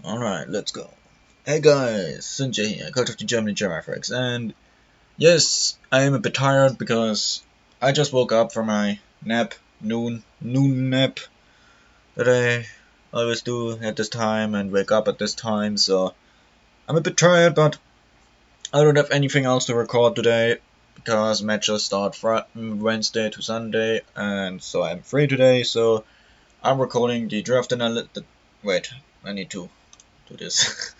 Alright, let's go. Hey guys, Sinjay here, coach of the Germany-Girafarigs, and yes, I am a bit tired because I just woke up from my nap, noon nap, that I always do at this time and wake up at this time, so I'm a bit tired, but I don't have anything else to record today because matches start Wednesday to Sunday, and so I'm free today, so I'm recording the draft analysis. Wait, I need to do this.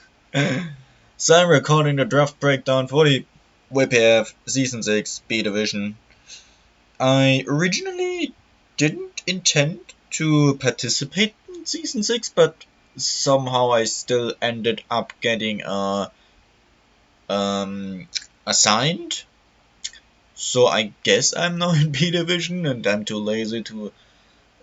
So I'm recording the draft breakdown for the WPF Season 6 B Division. I originally didn't intend to participate in Season 6, but somehow I still ended up getting assigned. So I guess I'm now in B Division and I'm too lazy to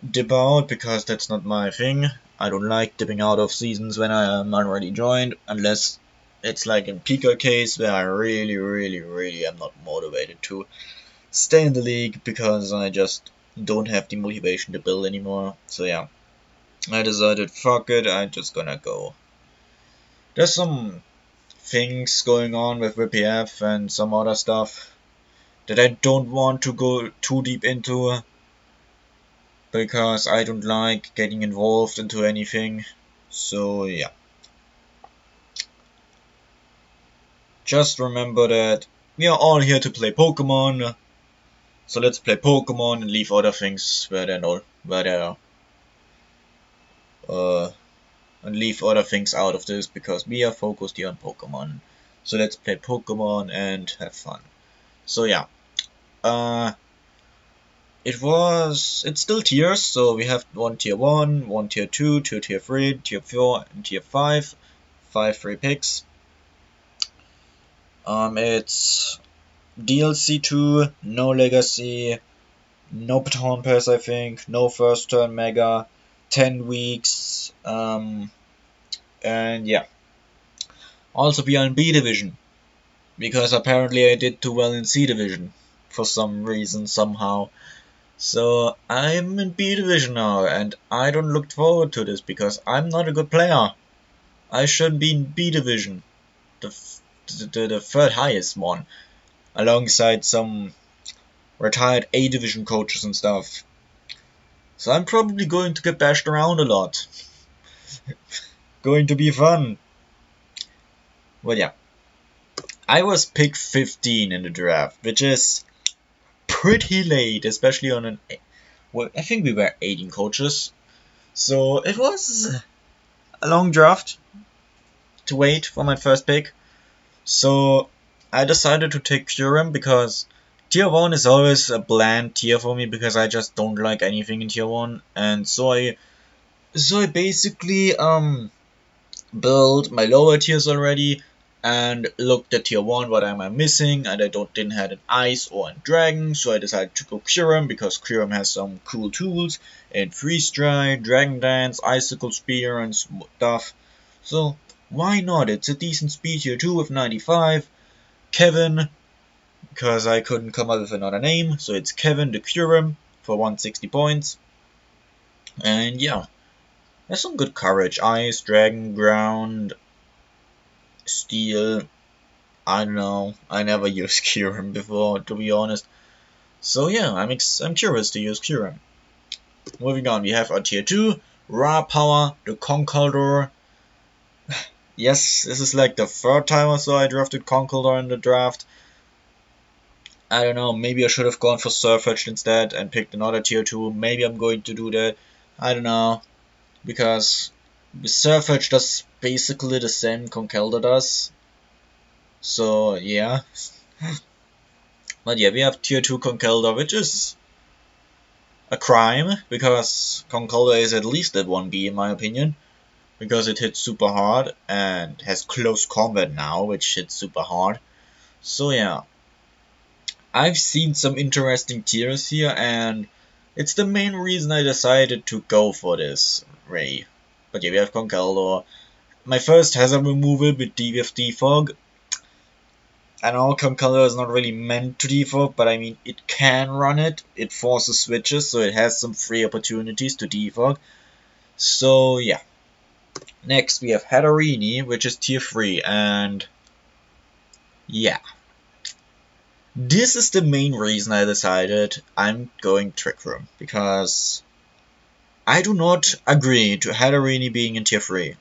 dip out because that's not my thing. I don't like dipping out of seasons when I am already joined, unless it's like in Pika case where I really am not motivated to stay in the league because I just don't have the motivation to build anymore. So yeah, I decided fuck it, I'm just gonna go. There's some things going on with WPF and some other stuff that I don't want to go too deep into because I don't like getting involved into anything. So yeah, just remember that we are all here to play Pokemon. So let's play Pokemon and leave other things where they are, and leave other things out of this because we are focused here on Pokemon. So let's play Pokemon and have fun. So yeah, it's still tiers. So we have one tier 1, one tier 2, two tier 3, tier 4, and tier 5. 5 free picks. It's DLC 2, no Legacy, no Baton Pass, I think, no first turn Mega, 10 weeks, and yeah. Also be on B Division, because apparently I did too well in C Division, for some reason, somehow. So I'm in B Division now, and I don't look forward to this, because I'm not a good player. I should be in B Division, the third highest one, alongside some retired A Division coaches and stuff. So I'm probably going to get bashed around a lot. Going to be fun. But yeah. I was picked 15 in the draft, which is pretty late, especially on an... Well, I think we were 18 coaches. So it was a long draft to wait for my first pick. So I decided to take Kyurem because tier 1 is always a bland tier for me because I just don't like anything in tier 1. And so I basically built my lower tiers already and looked at tier 1 what am I missing, and I didn't have an ice or a dragon, so I decided to go Kyurem because Kyurem has some cool tools in Freeze Dry, Dragon Dance, Icicle Spear and stuff. So why not? It's a decent speed tier 2 with 95. Kevin, because I couldn't come up with another name, so it's Kevin the Kyurem for 160 points. And yeah, there's some good coverage. Ice, Dragon, Ground, Steel. I don't know. I never used Kyurem before, to be honest. So yeah, I'm curious to use Kyurem. Moving on, we have our tier 2, Raw Power, the Conkeldurr. Yes, this is like the third time or so I drafted Conkeldurr in the draft. I don't know, maybe I should have gone for Surfetch'd instead and picked another tier 2. Maybe I'm going to do that. I don't know. Because Surfetch'd does basically the same Conkeldurr does. So yeah. But yeah, we have tier 2 Conkeldurr, which is a crime, because Conkeldurr is at least at 1B in my opinion. Because it hits super hard and has close combat now, which hits super hard. So yeah. I've seen some interesting tiers here, and it's the main reason I decided to go for this Ray. But yeah, we have Conkeldurr. My first hazard removal with defog. I know Conkeldurr is not really meant to defog, but I mean, it can run it. It forces switches, so it has some free opportunities to defog. So yeah. Next we have Hatterini, which is tier 3, and yeah. This is the main reason I decided I'm going Trick Room, because I do not agree to Hatterini being in tier 3.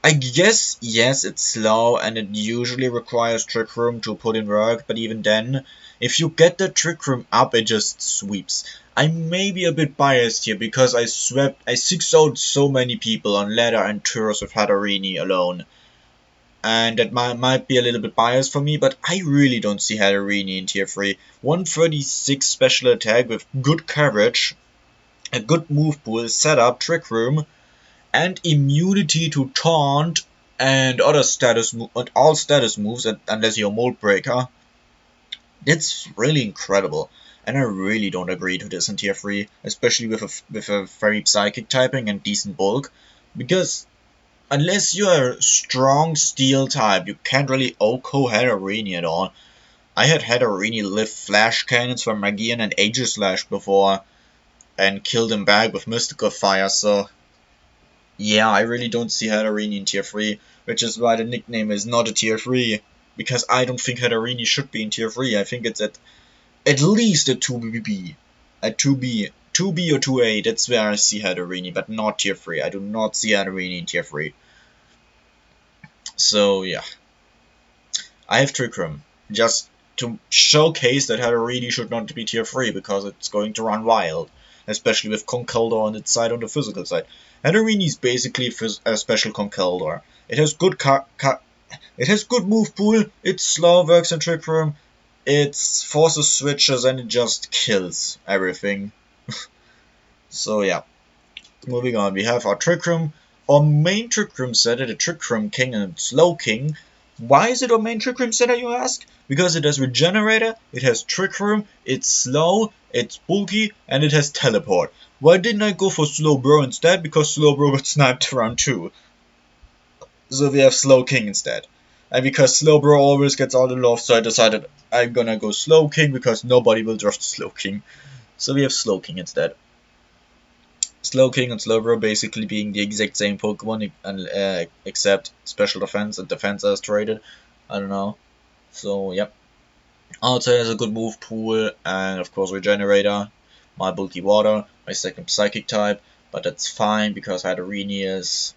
I guess, yes, it's slow and it usually requires Trick Room to put in work, but even then, if you get the Trick Room up, it just sweeps. I may be a bit biased here because I 6-0'd so many people on ladder and tours with Hatterini alone. And that might be a little bit biased for me, but I really don't see Hatterini in tier 3. 136 special attack with good coverage, a good move pool, setup, Trick Room, and immunity to taunt and other all status moves unless you're mold breaker. It's really incredible, and I really don't agree to this in tier 3, especially with a very psychic typing and decent bulk, because unless you're a strong steel type, you can't really OHKO Hatterini at all. I had Hatterini lift flash cannons from Magian and Aegislash before and killed him back with Mystical Fire, so yeah, I really don't see Hatterini in tier 3, which is why the nickname is not a tier 3, because I don't think Hatterini should be in tier 3. I think it's at least a 2B, a 2B, 2B or 2A, that's where I see Hatterini, but not tier 3. I do not see Hatterini in tier 3. So yeah, I have Trick Room, just to showcase that Hatterini should not be tier 3, because it's going to run wild, especially with Conkeldurr on its side, on the physical side. Hatterini is basically a special Conkeldurr. It has good it has good move pool, it's slow, works in Trick Room, it forces switches, and it just kills everything. So yeah, moving on, we have our Trick Room. Our main Trick Room setter, the Trick Room King and Slow King. Why is it our main Trick Room setter, you ask? Because it has Regenerator, it has Trick Room, it's slow, it's bulky, and it has Teleport. Why didn't I go for Slowbro instead? Because Slowbro got sniped around 2. So we have Slow King instead. And because Slowbro always gets all the love, so I decided I'm gonna go Slow King because nobody will draft Slow King. So we have Slow King instead. Slow King and Slowbro basically being the exact same Pokemon, except special defense and defense as traded. I don't know. So, yep. Also has a good move pool, and of course Regenerator, my bulky water, my second psychic type, but that's fine because Hatterini is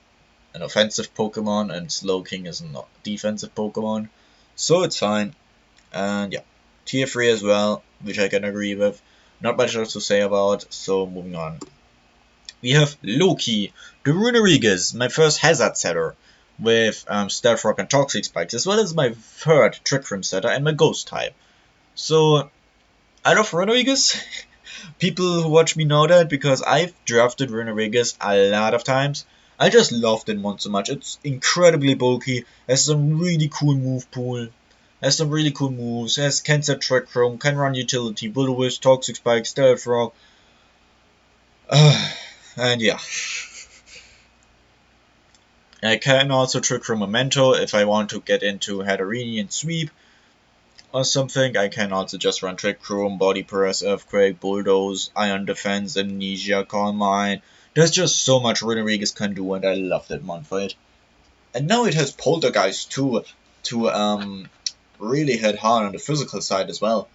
an offensive Pokemon and Slow King is a defensive Pokemon. So it's fine. And yeah, tier 3 as well, which I can agree with. Not much else to say about, so moving on. We have Loki, the Runerigas, my first hazard setter, with Stealth Rock and Toxic Spikes, as well as my third Trick Room setter and my Ghost type. So, I love Runerigas. People who watch me know that, because I've drafted Runerigas a lot of times. I just love that one so much. It's incredibly bulky, has some really cool move pool, has some really cool moves, has Cancer Trick Room, can run utility, Will-O-Wisp, Toxic Spike, Stealth Rock. And yeah. I can also Trick Room Memento if I want to get into Hatterini and Sweep or something. I can also just run Trick Room, Body Press, Earthquake, Bulldoze, Iron Defense, Amnesia, Calm Mind. There's just so much Runerigas can do, and I love that mon for it. And now it has Poltergeist too, to really hit hard on the physical side as well.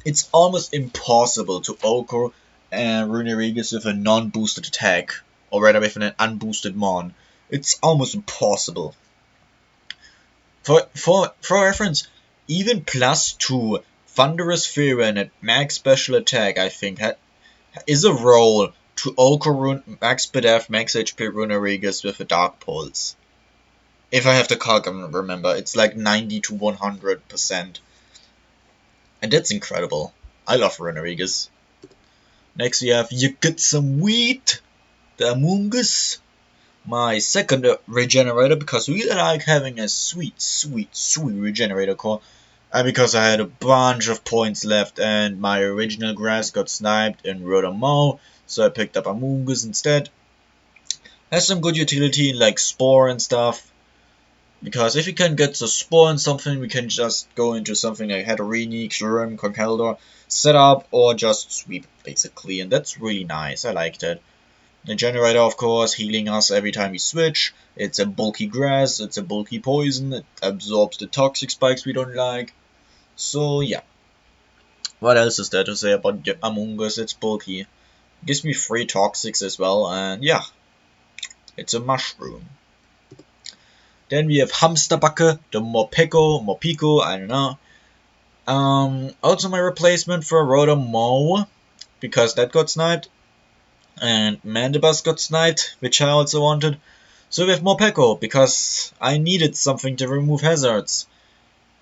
It's almost impossible to OHKO Runerigas with a non-boosted attack, or rather with an unboosted mon. It's almost impossible. For reference, even +2 Thunderous Fury and max special attack, I think, is a roll to OHKO max BDF, max HP Runerigas with a Dark Pulse. If I have the calc, remember, it's like 90 to 100%. And that's incredible. I love Runerigas. Next we have You Get Some Wheat, the Amoonguss, my second regenerator, because we like having a sweet regenerator core. And because I had a bunch of points left and my original grass got sniped in Rotom, so I picked up Amoonguss instead. Has some good utility like Spore and stuff. Because if we can get the spore in something, we can just go into something like Hatterini, Xurem, Conkeldor, set up, or just sweep, basically. And that's really nice, I like that. The generator, of course, healing us every time we switch. It's a bulky grass, it's a bulky poison, it absorbs the toxic spikes we don't like. So yeah. What else is there to say about Among Us? It's bulky. Gives me 3 toxics as well, and yeah. It's a mushroom. Then we have Hamsterbacke, the Morpeko, I don't know. Also my replacement for Rotom because that got sniped. And Mandibus got sniped, which I also wanted. So we have Morpeko, because I needed something to remove hazards.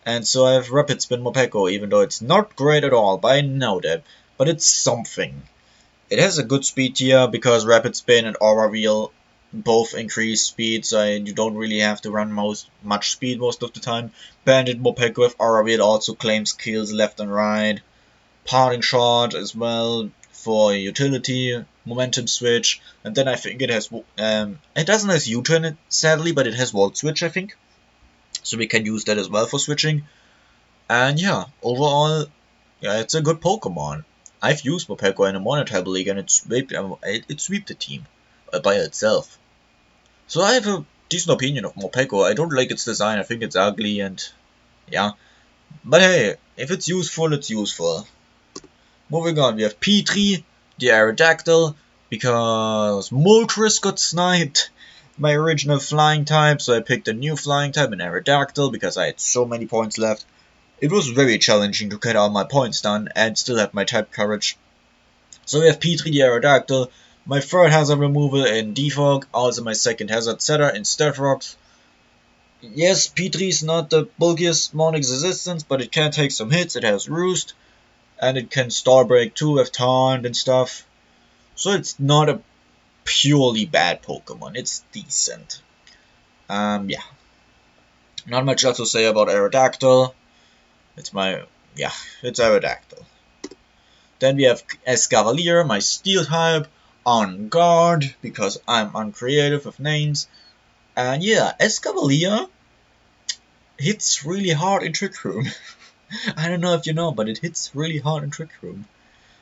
And so I have Rapid Spin Morpeko, even though it's not great at all, but I know that. But it's something. It has a good speed tier, because Rapid Spin and Aura Wheel both increase speed, so you don't really have to run much speed most of the time. Bandit Morpeko with Aura Wheel also claims kills left and right. Parting Shot as well for utility, momentum switch, and then I think it has it doesn't have U-turn sadly, but it has Volt Switch I think, so we can use that as well for switching. And yeah, overall, yeah, it's a good Pokemon. I've used Morpeko in a Monotable League and it swept the team by itself. So I have a decent opinion of Morpeko. I don't like its design, I think it's ugly and yeah. But hey, if it's useful, it's useful. Moving on, we have P3, the Aerodactyl, because Moltres got sniped, my original flying type, so I picked a new flying type, an Aerodactyl, because I had so many points left. It was very challenging to get all my points done and still have my type coverage. So we have P3, the Aerodactyl, my third hazard removal in Defog, also my second hazard setter in Stealth Rocks. Yes, P3 is not the bulkiest Monix resistance, but it can take some hits, it has Roost, and it can Star Break too with Taunt and stuff. So it's not a purely bad Pokemon, it's decent. Yeah. Not much else to say about Aerodactyl. It's Aerodactyl. Then we have Escavalier, my Steel type, on guard, because I'm uncreative with names. And yeah, Escavalier hits really hard in Trick Room. I don't know if you know, but it hits really hard in Trick Room.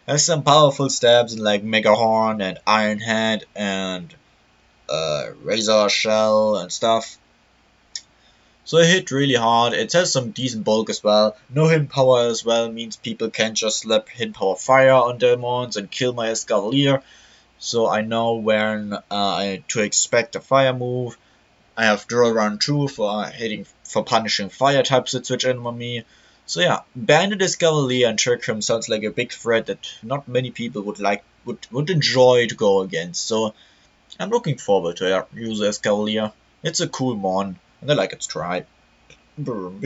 Has some powerful stabs in like Mega Horn and Iron Head and Razor Shell and stuff. So it hit really hard. It has some decent bulk as well. No hit power as well means people can just slap hit power fire on demons and kill my Escavalier. So I know when to expect a fire move. I have Drill Run 2 for punishing fire types that switch in on me. So yeah, Bandit Escavalier and Trick Room sounds like a big threat that not many people would enjoy to go against. So I'm looking forward to use Escavalier. It's a cool mon, and I like its tribe. Then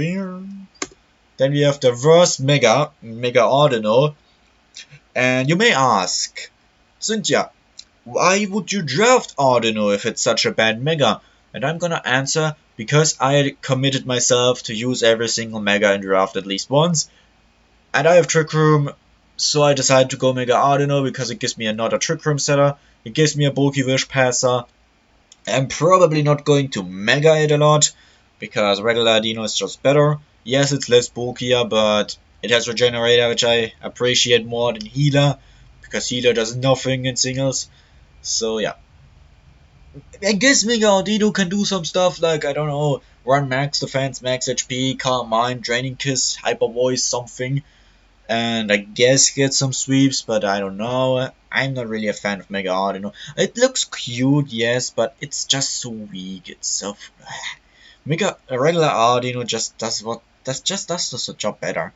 we have the worst Mega Ordino. And you may ask, Cynthia, why would you draft Ordino if it's such a bad Mega? And I'm gonna answer, because I committed myself to use every single Mega in draft at least once. And I have Trick Room, so I decided to go Mega Ordino because it gives me another Trick Room setter. It gives me a bulky Wish Passer. I'm probably not going to Mega it a lot, because regular Dino is just better. Yes, it's less bulkier, but it has Regenerator, which I appreciate more than Healer, because Healer does nothing in singles. So yeah. I guess Mega Audino can do some stuff like, I don't know, run max defense, max HP, Calm Mind, Draining Kiss, Hyper Voice, something. And I guess get some sweeps, but I don't know. I'm not really a fan of Mega Audino. It looks cute, yes, but it's just so weak. It's so... a regular Audino just does the job better.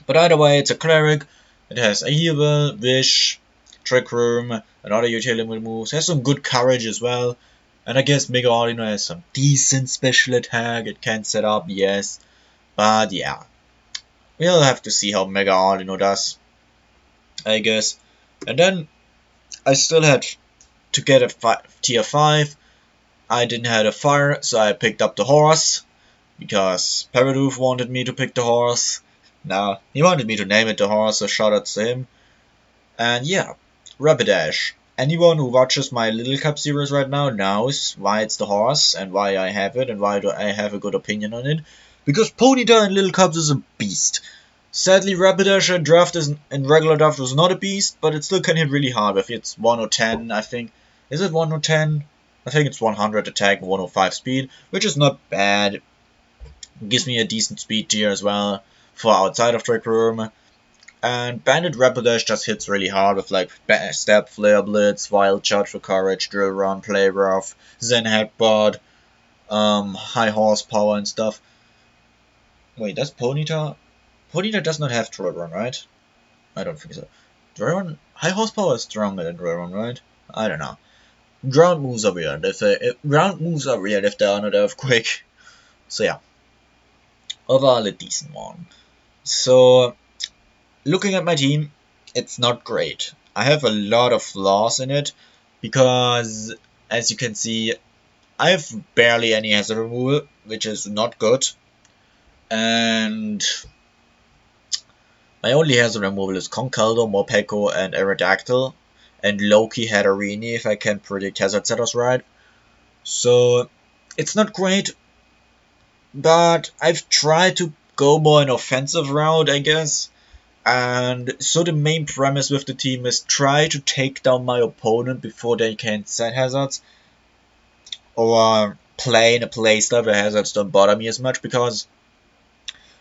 But either way, it's a Cleric. It has a Heal, Wish, Trick Room, and other utility moves. Has some good courage as well. And I guess Mega Audino has some decent special attack. It can set up, yes. But yeah. We'll have to see how Mega Audino does, I guess. And then I still had to get a tier 5. I didn't have a fire, so I picked up the horse. Because Peridoof wanted me to pick the horse. He wanted me to name it the horse, so shout out to him. And yeah, Rapidash. Anyone who watches my Little Cup series right now knows why it's the horse and why I have it and why do I have a good opinion on it. Because Ponyta in Little Cups is a beast. Sadly, Rapidash in regular draft was not a beast, but it still can hit really hard if it's 110, I think. Is it 110? I think it's 100 attack, 105 speed, which is not bad. Gives me a decent speed tier as well for outside of Trick Room. And Bandit Rapidash just hits really hard with like Step, Flare Blitz, Wild Charge for Courage, Drill Run, Play Rough, Zen Headbutt, high horsepower and stuff. Wait, that's Ponyta? Ponyta does not have Drill Run, right? I don't think so. Drill Run? High horsepower is stronger than Drill Run, right? I don't know. Ground moves are weird. Ground moves are weird if they are not earthquake. So yeah. Overall a decent one. So looking at my team, it's not great. I have a lot of flaws in it because, as you can see, I have barely any hazard removal, which is not good. And my only hazard removal is Conkeldurr, Morpeko, and Aerodactyl, and Loki Hatterini if I can predict hazard setters right. So it's not great, but I've tried to go more an offensive route, I guess. And so the main premise with the team is try to take down my opponent before they can set hazards, or play in a playstyle where hazards don't bother me as much, because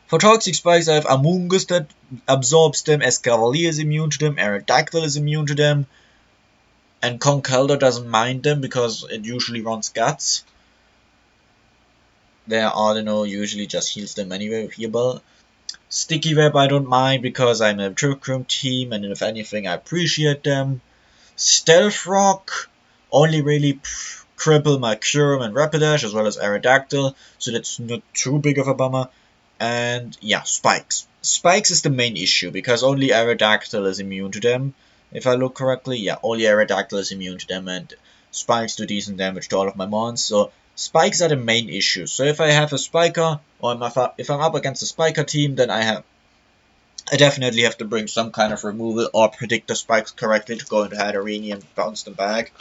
for Toxic Spikes I have Amoonguss that absorbs them, Escavalier is immune to them, Aerodactyl is immune to them, and Conkeldurr doesn't mind them because it usually runs Guts. Their Audino usually just heals them anyway with Heal. Sticky Web I don't mind because I'm a Trick Room team, and if anything I appreciate them. Stealth Rock only really cripple my Kyurem and Rapidash as well as Aerodactyl, so that's not too big of a bummer. And yeah, Spikes. Spikes is the main issue because only Aerodactyl is immune to them. If I look correctly, yeah, only Aerodactyl is immune to them, and Spikes do decent damage to all of my mons, so Spikes are the main issue. So if I have a Spiker, or if I'm up against a Spiker team, then I definitely have to bring some kind of removal or predict the spikes correctly to go into Hatterini and bounce them back.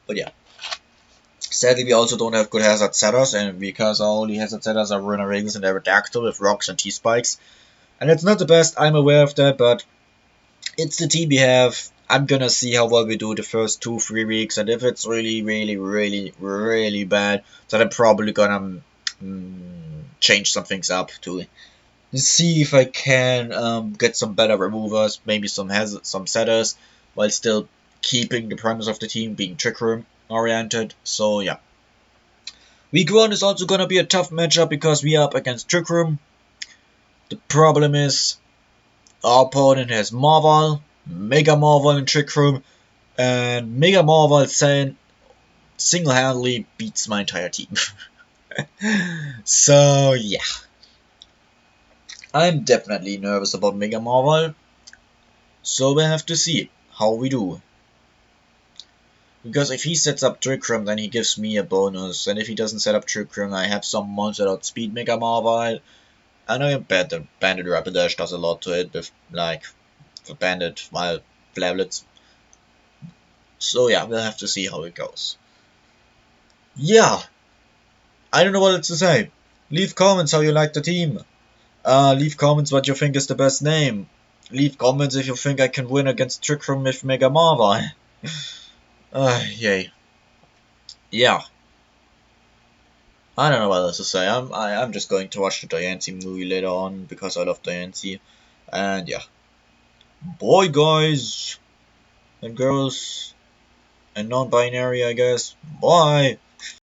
But yeah. Sadly, we also don't have good hazard setters, and because our only hazard setters are Runerigs and Aerodactyl with rocks and T-spikes. And it's not the best, I'm aware of that, but it's the team we have. I'm gonna see how well we do the first 2-3 weeks, and if it's really, really, really, really bad, then I'm probably gonna change some things up to see if I can get some better removers, maybe some setters, while still keeping the premise of the team being Trick Room oriented. So yeah. Week 1 is also gonna be a tough matchup because we are up against Trick Room. The problem is our opponent has Marvel, Mega Marvel in Trick Room, and Mega Marvel single-handedly beats my entire team. So yeah. I'm definitely nervous about Mega Marvel, so we'll have to see how we do. Because if he sets up Trick Room, then he gives me a bonus, and if he doesn't set up Trick Room, I have some monster that outspeed Mega Marvel. I know that Bandit Rapidash does a lot to it with, like, for Bandit, while Flablets. So yeah, we'll have to see how it goes. Yeah, I don't know what else to say. Leave comments how you like the team. Leave comments what you think is the best name. Leave comments if you think I can win against Trick Room with Mega Marvel. Yay. Yeah. I don't know what else to say. I'm just going to watch the Diancie movie later on because I love Diancie. And yeah. Bye guys and girls and non-binary I guess. Bye.